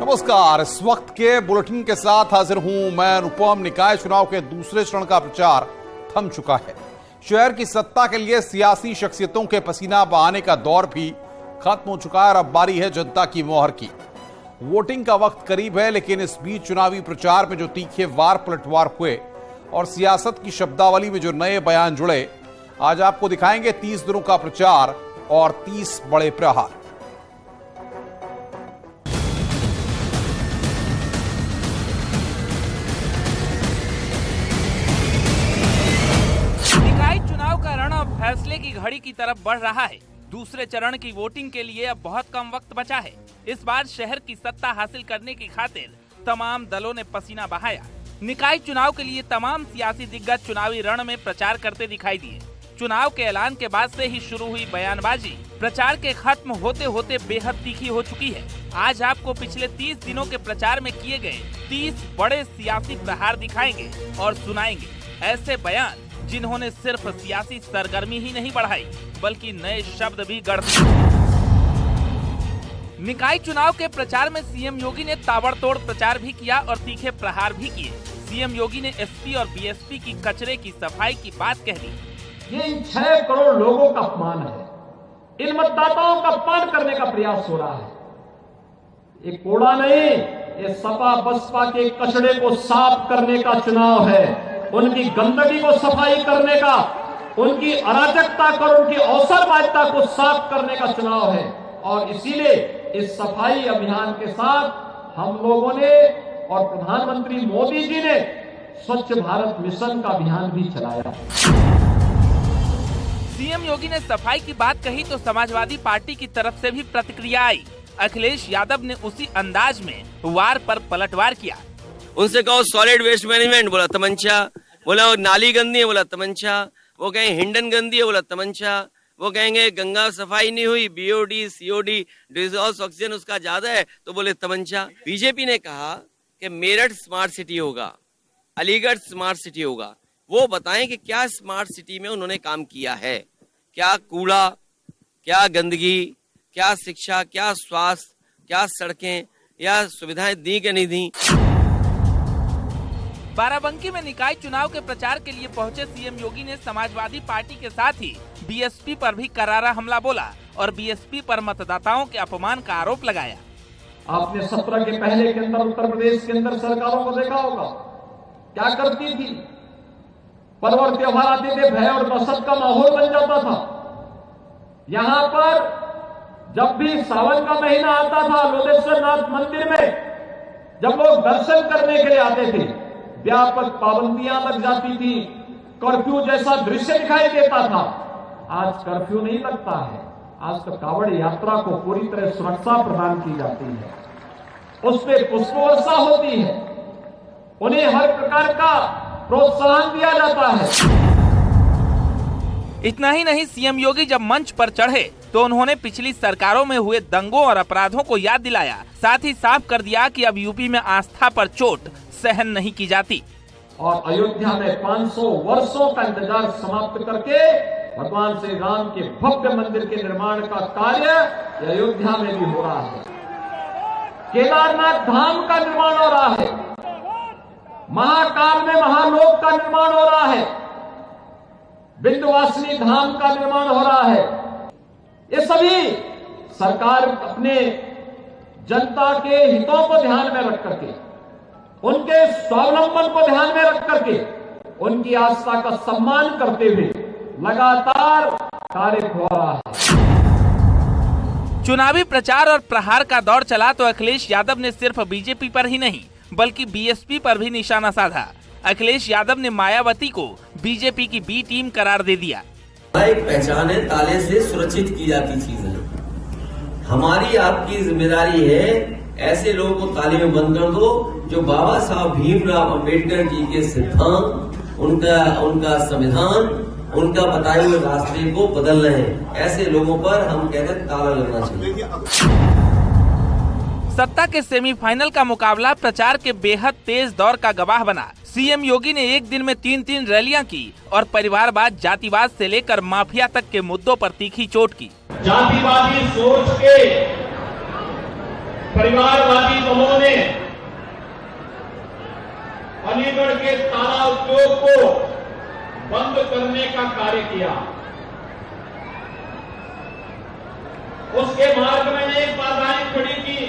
नमस्कार। इस वक्त के बुलेटिन के साथ हाजिर हूं मैं अनुपम। निकाय चुनाव के दूसरे चरण का प्रचार थम चुका है। शहर की सत्ता के लिए सियासी शख्सियतों के पसीना बहाने का दौर भी खत्म हो चुका है और अब बारी है जनता की मोहर की। वोटिंग का वक्त करीब है, लेकिन इस बीच चुनावी प्रचार में जो तीखे वार पलटवार हुए और सियासत की शब्दावली में जो नए बयान जुड़े, आज आपको दिखाएंगे 30 दिनों का प्रचार और 30 बड़े प्रहार। फैसले की घड़ी की तरफ बढ़ रहा है। दूसरे चरण की वोटिंग के लिए अब बहुत कम वक्त बचा है। इस बार शहर की सत्ता हासिल करने की खातिर तमाम दलों ने पसीना बहाया। निकाय चुनाव के लिए तमाम सियासी दिग्गज चुनावी रण में प्रचार करते दिखाई दिए। चुनाव के ऐलान के बाद से ही शुरू हुई बयानबाजी प्रचार के खत्म होते होते बेहद तीखी हो चुकी है। आज आपको पिछले 30 दिनों के प्रचार में किए गए 30 बड़े सियासी प्रहार दिखाएंगे और सुनाएंगे। ऐसे बयान जिन्होंने सिर्फ सियासी सरगर्मी ही नहीं बढ़ाई, बल्कि नए शब्द भी गढ़ दिए। निकाय चुनाव के प्रचार में सीएम योगी ने ताबड़तोड़ प्रचार भी किया और तीखे प्रहार भी किए। सीएम योगी ने एसपी और बीएसपी की कचरे की सफाई की बात कह दी। ये 6 करोड़ लोगों का अपमान है। इन मतदाताओं का अपमान करने का प्रयास हो रहा है। ये कूड़ा नहीं, ये सपा बसपा के कचरे को साफ करने का चुनाव है। उनकी गंदगी को सफाई करने का, उनकी अराजकता को, उनकी अवसरवादिता को साफ करने का चुनाव है। और इसीलिए इस सफाई अभियान के साथ हम लोगों ने और प्रधानमंत्री मोदी जी ने स्वच्छ भारत मिशन का अभियान भी चलाया। सीएम योगी ने सफाई की बात कही तो समाजवादी पार्टी की तरफ से भी प्रतिक्रिया आई। अखिलेश यादव ने उसी अंदाज में वार पर पलटवार किया। उनसे कहो सॉलिड वेस्ट मैनेजमेंट, बोला तमंचा। बोला नाली गंदी है, बोला तमंचा। वो कहें हिंडन गंदी है, बोला तमंचा। वो कहेंगे गंगा सफाई नहीं हुई, बीओडी सीओडी डिजॉल्व ऑक्सीजन उसका ज्यादा है, तो बोले तमंचा। बीजेपी ने कहा कि मेरठ स्मार्ट सिटी होगा, अलीगढ़ स्मार्ट सिटी होगा। वो बताएं कि क्या स्मार्ट सिटी में उन्होंने काम किया है, क्या कूड़ा, क्या गंदगी, क्या शिक्षा, क्या स्वास्थ्य, क्या सड़कें या सुविधाएं दी कि नहीं दी। बाराबंकी में निकाय चुनाव के प्रचार के लिए पहुंचे सीएम योगी ने समाजवादी पार्टी के साथ ही बीएसपी पर भी करारा हमला बोला और बीएसपी पर मतदाताओं के अपमान का आरोप लगाया। आपने 17 के पहले के अंदर उत्तर प्रदेश के अंदर सरकारों को देखा होगा, क्या करती थी। पर्व और त्योहार आते थे, भय और दहशत का माहौल बन जाता था। यहाँ पर जब भी सावन का महीना आता था, लोधेश्वर नाथ मंदिर में जब लोग दर्शन करने के लिए आते थे, व्यापक पाबंदियां लग जाती थी, कर्फ्यू जैसा दृश्य दिखाई देता था। आज कर्फ्यू नहीं लगता है। आज तो कांवड़ यात्रा को पूरी तरह सुरक्षा प्रदान की जाती है, उस पर पुष्प वर्षा होती है, उन्हें हर प्रकार का प्रोत्साहन दिया जाता है। इतना ही नहीं, सीएम योगी जब मंच पर चढ़े तो उन्होंने पिछली सरकारों में हुए दंगों और अपराधों को याद दिलाया। साथ ही साफ कर दिया कि अब यूपी में आस्था पर चोट सहन नहीं की जाती। और अयोध्या में 500 वर्षों का इंतजार समाप्त करके भगवान श्री राम के भव्य मंदिर के निर्माण का कार्य अयोध्या में भी हो रहा है। केदारनाथ धाम का निर्माण हो रहा है। महाकाल में महालोक का निर्माण हो रहा है। विंध्यवासिनी धाम का निर्माण हो रहा है। ये सभी सरकार अपने जनता के हितों को ध्यान में रख करके, उनके स्वावलंबन को ध्यान में रख करके, उनकी आस्था का सम्मान करते हुए लगातार कार्य हो रहा है। चुनावी प्रचार और प्रहार का दौर चला तो अखिलेश यादव ने सिर्फ बीजेपी पर ही नहीं बल्कि बीएसपी पर भी निशाना साधा। अखिलेश यादव ने मायावती को बीजेपी की बी टीम करार दे दिया। एक पहचान है, ताले से सुरक्षित की जाती चीजें। हमारी आपकी जिम्मेदारी है ऐसे लोगों को ताले में बंद कर दो जो बाबा साहब भीमराव अंबेडकर जी के सिद्धांत, उनका संविधान, उनका बताए हुए रास्ते को बदल रहे हैं। ऐसे लोगों पर हम कहते हैं ताला लगना चाहिए। सत्ता के सेमीफाइनल का मुकाबला प्रचार के बेहद तेज दौर का गवाह बना। सीएम योगी ने एक दिन में 3-3 रैलियां की और परिवारवाद, जातिवाद से लेकर माफिया तक के मुद्दों पर तीखी चोट की। जातिवादी सोच के परिवारवादी दलों ने अलीगढ़ के ताला उद्योग को बंद करने का कार्य किया। उसके मार्ग में एक बाधाएं खड़ी की।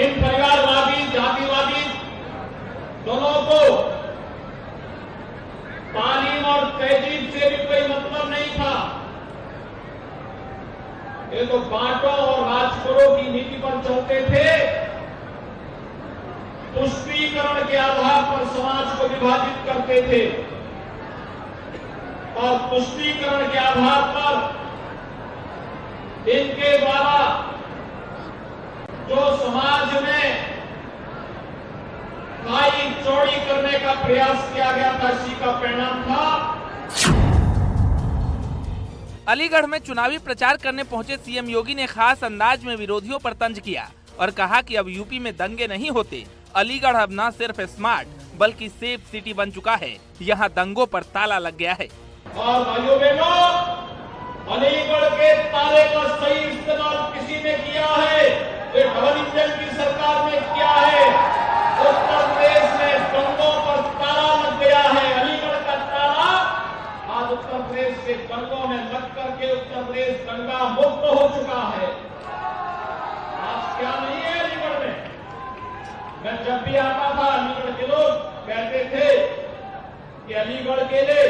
इन परिवारवादी जातिवादी दोनों को तालीम और तहजीब से भी कोई मतलब नहीं था। ये तो बांटो और राज करो की नीति पर चलते थे। तुष्टीकरण के आधार पर समाज को विभाजित करते थे और तुष्टीकरण के आधार पर इनके द्वारा जो समाज में खाई चौड़ी करने का प्रयास किया गया था, इसी का परिणाम था। अलीगढ़ में चुनावी प्रचार करने पहुंचे सीएम योगी ने खास अंदाज में विरोधियों पर तंज किया और कहा कि अब यूपी में दंगे नहीं होते। अलीगढ़ अब न सिर्फ स्मार्ट बल्कि सेफ सिटी बन चुका है। यहाँ दंगों पर ताला लग गया है। और भाइयों बहनों, अलीगढ़ के ताले का सही इस्तेमाल किसी ने किया है? ये डबल इंजन की सरकार ने किया है। उत्तर प्रदेश में दंगों पर ताला लग गया है। अलीगढ़ का ताला आज उत्तर प्रदेश के दंगों में लग करके उत्तर प्रदेश दंगा मुक्त हो चुका है। आज क्या नहीं है अलीगढ़ में? मैं जब भी आता था अलीगढ़ के लोग कहते थे कि अलीगढ़ के लिए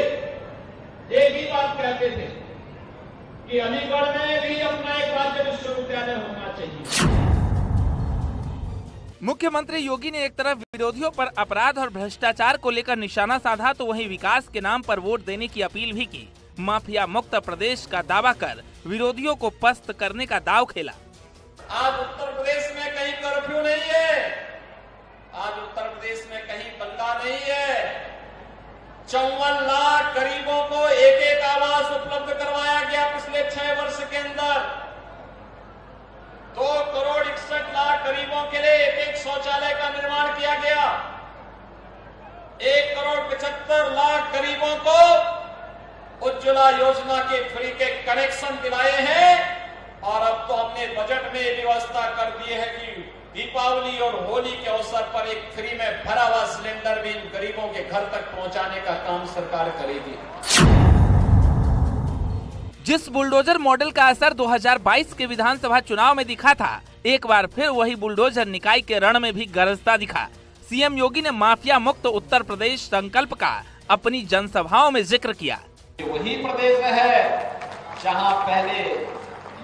एक ही बात कहते थे कि अलीगढ़ में भी अपना एक राज्य विश्वविद्यालय होना चाहिए। मुख्यमंत्री योगी ने एक तरफ विरोधियों पर अपराध और भ्रष्टाचार को लेकर निशाना साधा तो वहीं विकास के नाम पर वोट देने की अपील भी की। माफिया मुक्त प्रदेश का दावा कर विरोधियों को पस्त करने का दांव खेला। आज उत्तर प्रदेश में कहीं कर्फ्यू नहीं है। आज उत्तर प्रदेश में कहीं दंगा नहीं है। 54 लाख गरीबों को एक एक आवास उपलब्ध करवाया गया पिछले 6 वर्ष के अंदर। 2 करोड़ 61 लाख गरीबों के लिए एक शौचालय का निर्माण किया गया। 1 करोड़ 75 लाख गरीबों को उज्ज्वला योजना के फ्री के कनेक्शन दिलाए हैं। और अब तो हमने बजट में व्यवस्था कर दी है कि दीपावली और होली के अवसर पर एक फ्री में भरा हुआ सिलेंडर भी इन गरीबों के घर तक पहुंचाने का काम सरकार करेगी। जिस बुलडोजर मॉडल का असर 2022 के विधानसभा चुनाव में दिखा था, एक बार फिर वही बुलडोजर निकाय के रण में भी गरजता दिखा। सीएम योगी ने माफिया मुक्त उत्तर प्रदेश संकल्प का अपनी जनसभाओं में जिक्र किया। वही प्रदेश है जहां पहले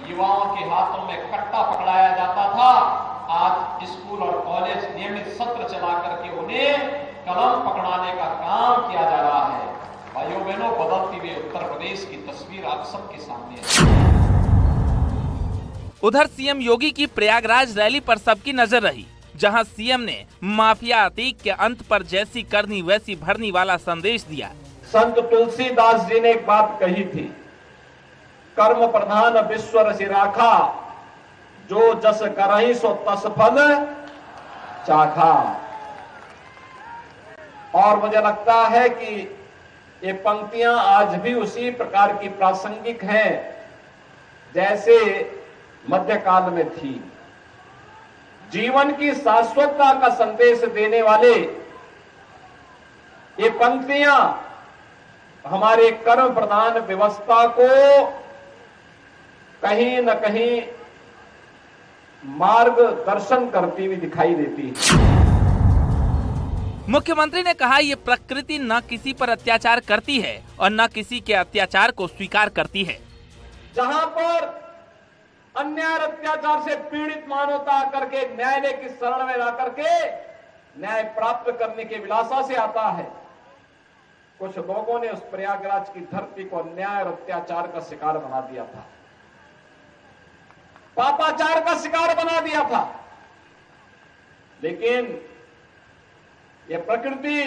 युवाओं के हाथों में कट्टा पकड़ाया जाता था। आज स्कूल और कॉलेज नियमित सत्र चला करके उन्हें कलम पकड़ाने का काम किया जा रहा है। भाइयों बहनों, बदलती हुई उत्तर प्रदेश की तस्वीर आप सबके सामने है। उधर सीएम योगी की प्रयागराज रैली पर सबकी नजर रही, जहां सीएम ने माफिया अतीक के अंत पर जैसी करनी वैसी भरनी वाला संदेश दिया। संत तुलसीदास जी ने एक बात कही थी, कर्म प्रधान विश्व रचि राखा, जो जस करहि सो तस फल चाखा। और मुझे लगता है कि ये पंक्तियां आज भी उसी प्रकार की प्रासंगिक हैं जैसे मध्यकाल में थी। जीवन की शाश्वतता का संदेश देने वाले ये पंक्तियां हमारे कर्म प्रधान व्यवस्था को कहीं न कहीं मार्गदर्शन करती हुई दिखाई देती है। मुख्यमंत्री ने कहा, ये प्रकृति न किसी पर अत्याचार करती है और न किसी के अत्याचार को स्वीकार करती है। जहां पर अन्याय अत्याचार से पीड़ित मानवता करके न्यायालय की शरण में आकर के न्याय प्राप्त करने के विलासा से आता है, कुछ लोगों ने उस प्रयागराज की धरती को अन्याय और अत्याचार का शिकार बना दिया था, पापाचार का शिकार बना दिया था। लेकिन यह प्रकृति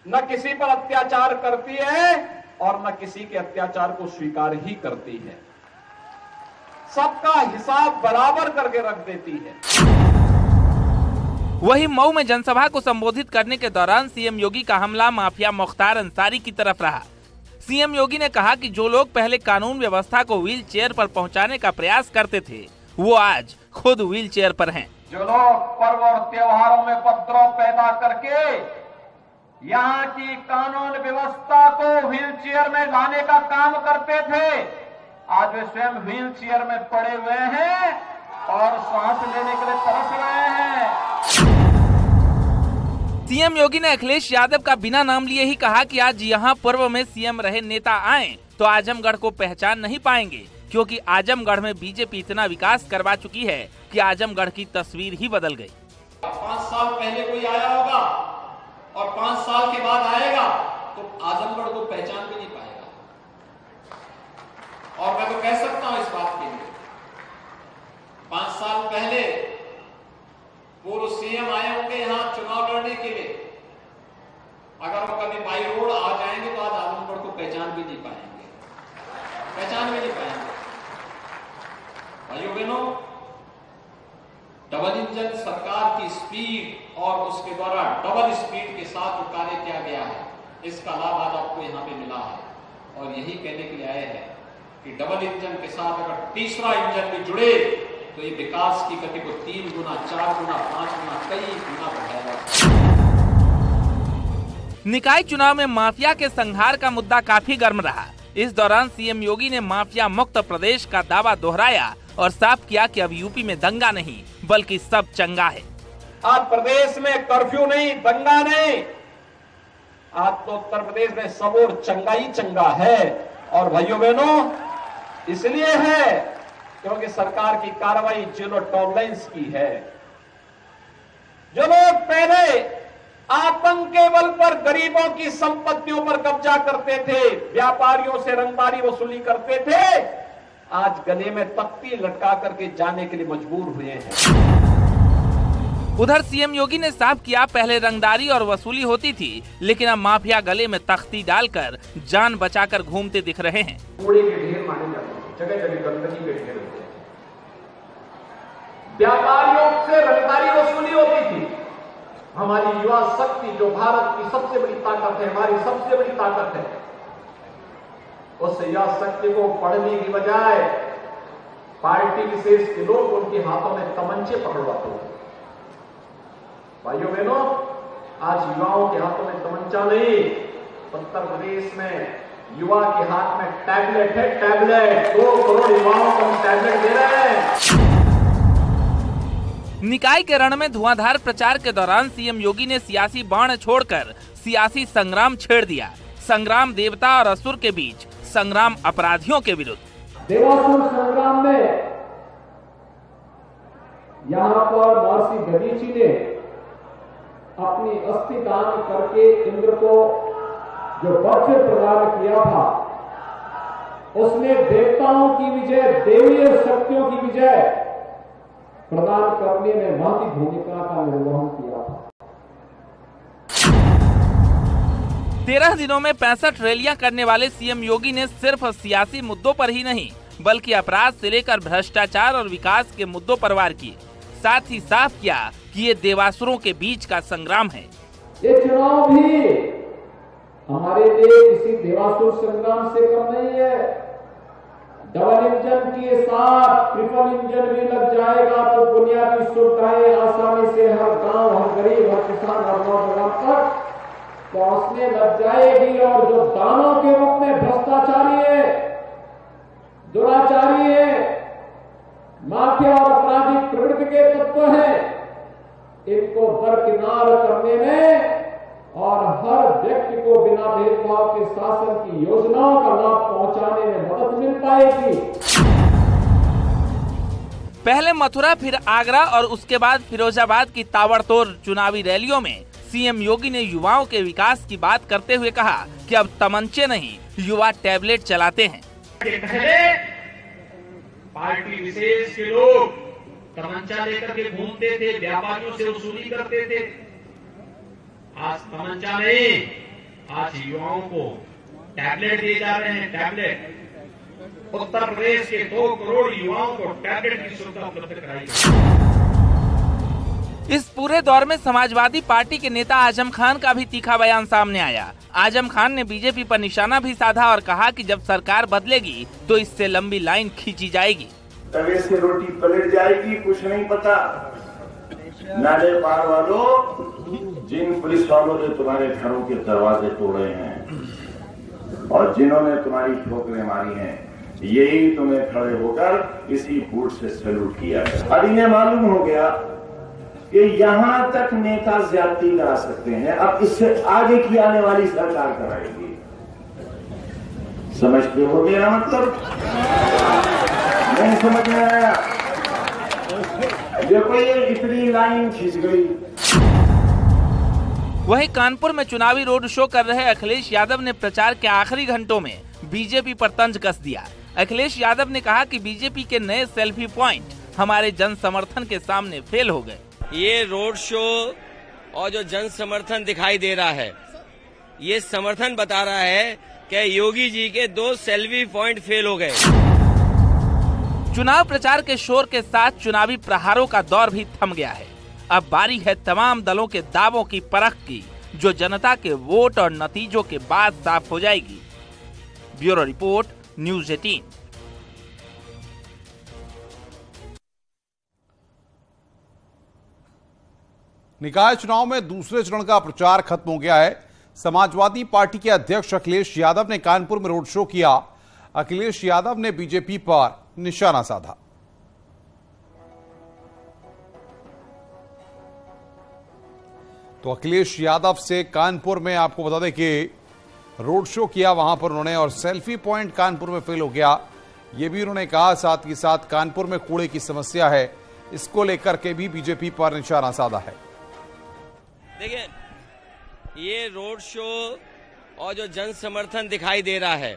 न किसी पर अत्याचार करती है और न किसी के अत्याचार को स्वीकार ही करती है, सबका हिसाब बराबर करके रख देती है। वहीं मऊ में जनसभा को संबोधित करने के दौरान सीएम योगी का हमला माफिया मुख्तार अंसारी की तरफ रहा। सीएम योगी ने कहा कि जो लोग पहले कानून व्यवस्था को व्हील चेयर पर पहुंचाने का प्रयास करते थे वो आज खुद व्हील चेयर पर हैं। जो लोग पर्व और त्योहारों में उपद्रव पैदा करके यहाँ की कानून व्यवस्था को व्हील चेयर में लाने का काम करते थे, आज वे स्वयं व्हील चेयर में पड़े हुए हैं और सांस लेने के लिए तरस रहे हैं। सीएम योगी ने अखिलेश यादव का बिना नाम लिए ही कहा कि आज यहाँ पूर्व में सीएम रहे नेता आए तो आजमगढ़ को पहचान नहीं पाएंगे, क्योंकि आजमगढ़ में बीजेपी इतना विकास करवा चुकी है कि आजमगढ़ की तस्वीर ही बदल गई। 5 साल पहले कोई आया होगा और 5 साल के बाद आएगा तो आजमगढ़ को पहचान भी नहीं पाएगा। और मैं तो कह सकता हूं इस बात के लिए, 5 साल पहले पूर्व सीएम आए होंगे यहां चुनाव लड़ने के लिए, अगर वो कभी बाई रोड आ जाएंगे तो आज आजमगढ़ को पहचान भी नहीं पाएंगे, पहचान भी नहीं पाएंगे। भाइयों बहनों, डबल इंजन सरकार की स्पीड और उसके द्वारा डबल स्पीड के साथ जो कार्य किया गया है, इसका लाभ आज आपको यहाँ पे मिला है। और यही कहने के लिए आए हैं कि डबल इंजन के साथ अगर तीसरा इंजन भी जुड़े तो ये विकास की गति को 3 गुना, 4 गुना, 5 गुना, कई गुना बढ़ाएगा। निकाय चुनाव में माफिया के संहार का मुद्दा काफी गर्म रहा। इस दौरान सीएम योगी ने माफिया मुक्त प्रदेश का दावा दोहराया और साफ किया कि अब यूपी में दंगा नहीं बल्कि सब चंगा है। आज प्रदेश में कर्फ्यू नहीं, दंगा नहीं, आज तो उत्तर प्रदेश में सब और चंगा ही चंगा है। और भाइयों बहनों, इसलिए है क्योंकि सरकार की कार्रवाई जीरो टॉलरेंस की है। जो लोग पहले आतंक के बल पर गरीबों की संपत्तियों पर कब्जा करते थे, व्यापारियों से रंगदारी वसूली करते थे, आज गले में तख्ती लटका करके जाने के लिए मजबूर हुए हैं। उधर सीएम योगी ने साफ किया, पहले रंगदारी और वसूली होती थी, लेकिन अब माफिया गले में तख्ती डालकर जान बचाकर घूमते दिख रहे हैं। कूड़े के ढेर माने जाते हैं, जगह जगह गंदगी के ढेर होते हैं। व्यापारियों से रंगदारी वसूली होती थी। हमारी युवा शक्ति जो भारत की सबसे बड़ी ताकत है, हमारी सबसे बड़ी ताकत है, उस युवा शक्ति को पढ़ने की बजाय पार्टी विशेष के लोग उनके हाथों में तमंचे पकड़वाते हैं। भाइयों बहनों, आज युवाओं के हाथों में तमंचा नहीं, उत्तर प्रदेश में युवा के हाथ में टैबलेट है, टैबलेट। 2 करोड़ युवाओं को हम टैबलेट दे रहे हैं। निकाय के रण में धुआंधार प्रचार के दौरान सीएम योगी ने सियासी बाण छोड़कर सियासी संग्राम छेड़ दिया। संग्राम देवता और असुर के बीच, संग्राम अपराधियों के विरुद्ध। देवासुर संग्राम में यहाँ पर महर्षि दधीची ने अपनी अस्थि दान करके इंद्र को जो वज्र प्रदान किया था, उसने देवताओं की विजय, देवीय शक्तियों की विजय प्रदान करने में महती भूमिका का निर्वहन किया था। 13 दिनों में 65 रैलियां करने वाले सीएम योगी ने सिर्फ सियासी मुद्दों पर ही नहीं बल्कि अपराध से लेकर भ्रष्टाचार और विकास के मुद्दों पर वार किए। साथ ही साफ किया कि ये देवासुरों के बीच का संग्राम है। ये चुनाव भी हमारे लिए किसी देवासुर संग्राम से कम नहीं है। डबल इंजन के साथ ट्रिपल इंजन भी लग जाएगा तो बुनियादी सुविधाएं आसानी से हर गांव, हर गरीब, हर किसान, हर नौजवान तक पहुंचने लग जाएगी। और जो दानों के रूप में भ्रष्टाचारी है, दुराचारी है, माफिया और आपराधिक प्रवृत्ति के तत्व हैं, इनको दरकिनार करने में और हर व्यक्ति को बिना भेदभाव के शासन की योजनाओं का लाभ पहुंचाने में मदद मिल पाएगी। पहले मथुरा, फिर आगरा और उसके बाद फिरोजाबाद की ताबड़तोड़ चुनावी रैलियों में सीएम योगी ने युवाओं के विकास की बात करते हुए कहा कि अब तमंचे नहीं, युवा टैबलेट चलाते हैं। पहले पार्टी विशेष के लोग तमंचा लेकर के घूमते थे, व्यापारियों से वसूली करते थे। आज तमंचा नहीं, आज युवाओं को टैबलेट दिए जा रहे हैं। टैबलेट उत्तर प्रदेश के 2 करोड़ युवाओं को टैबलेट की सुविधा उपलब्ध कराई गई। इस पूरे दौर में समाजवादी पार्टी के नेता आजम खान का भी तीखा बयान सामने आया। आजम खान ने बीजेपी पर निशाना भी साधा और कहा कि जब सरकार बदलेगी तो इससे लंबी लाइन खींची जाएगी। तवे से रोटी पलट जाएगी, कुछ नहीं पता। नाले पार वालों, जिन पुलिस वालों ने तुम्हारे घरों के दरवाजे तोड़े हैं और जिन्होंने तुम्हारी ठोकरें मारी हैं, यही तुम्हें खड़े होकर इसी बूट से सैल्यूट किया है। अब इन्हें मालूम हो गया कि यहां तक नेता ज्यादती करा सकते हैं, अब इससे आगे की आने वाली सरकार कराएगी। समझते हो मेरा मतलब? नहीं समझ में आया? देखो ये इतनी लाइन खींच गई। वहीं कानपुर में चुनावी रोड शो कर रहे अखिलेश यादव ने प्रचार के आखिरी घंटों में बीजेपी पर तंज कस दिया। अखिलेश यादव ने कहा कि बीजेपी के नए सेल्फी पॉइंट हमारे जन समर्थन के सामने फेल हो गए। ये रोड शो और जो जन समर्थन दिखाई दे रहा है, ये समर्थन बता रहा है कि योगी जी के 2 सेल्फी पॉइंट फेल हो गए। चुनाव प्रचार के शोर के साथ चुनावी प्रहारों का दौर भी थम गया है। अब बारी है तमाम दलों के दावों की परख की, जो जनता के वोट और नतीजों के बाद साफ हो जाएगी। Bureau report, news 18। निकाय चुनाव में दूसरे चरण का प्रचार खत्म हो गया है। समाजवादी पार्टी के अध्यक्ष अखिलेश यादव ने कानपुर में रोड शो किया। अखिलेश यादव ने बीजेपी पर निशाना साधा। तो अखिलेश यादव से कानपुर में आपको बता दें कि रोड शो किया वहां पर उन्होंने, और सेल्फी पॉइंट कानपुर में फेल हो गया, यह भी उन्होंने कहा। साथ ही साथ कानपुर में कूड़े की समस्या है, इसको लेकर के भी बीजेपी पर निशाना साधा है। देखिए, ये रोड शो और जो जन समर्थन दिखाई दे रहा है,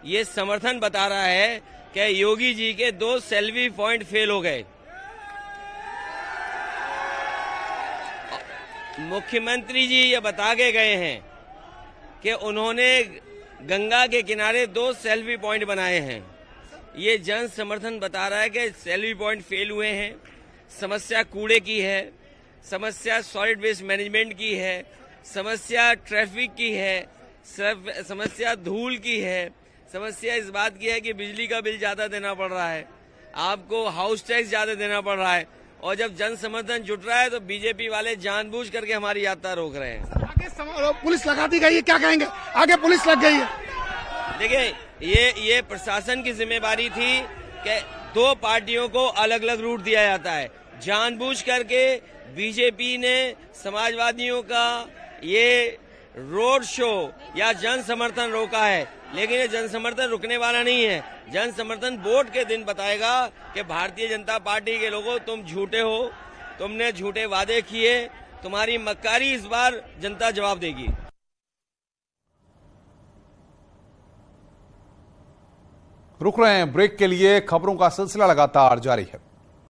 ये समर्थन बता रहा है कि योगी जी के 2 सेल्फी पॉइंट फेल हो गए। मुख्यमंत्री जी ये बता के गए हैं कि उन्होंने गंगा के किनारे 2 सेल्फी पॉइंट बनाए हैं। ये जन समर्थन बता रहा है कि सेल्फी पॉइंट फेल हुए हैं। समस्या कूड़े की है, समस्या सॉलिड वेस्ट मैनेजमेंट की है, समस्या ट्रैफिक की है, समस्या धूल की है, समस्या इस बात की है कि बिजली का बिल ज्यादा देना पड़ रहा है, आपको हाउस टैक्स ज्यादा देना पड़ रहा है। और जब जन समर्थन जुट रहा है तो बीजेपी वाले जानबूझ करके हमारी यात्रा रोक रहे हैं। आगे पुलिस लगा दी गई है, क्या कहेंगे? आगे पुलिस लग गई है। देखिए, ये प्रशासन की जिम्मेदारी थी कि 2 पार्टियों को अलग अलग रूट दिया जाता है। जानबूझ करके बीजेपी ने समाजवादियों का ये रोड शो या जन समर्थन रोका है, लेकिन ये जन समर्थन रुकने वाला नहीं है। जन समर्थन वोट के दिन बताएगा कि भारतीय जनता पार्टी के लोगों, तुम झूठे हो, तुमने झूठे वादे किए, तुम्हारी मक्कारी इस बार जनता जवाब देगी। रुक रहे हैं ब्रेक के लिए। खबरों का सिलसिला लगातार जारी है।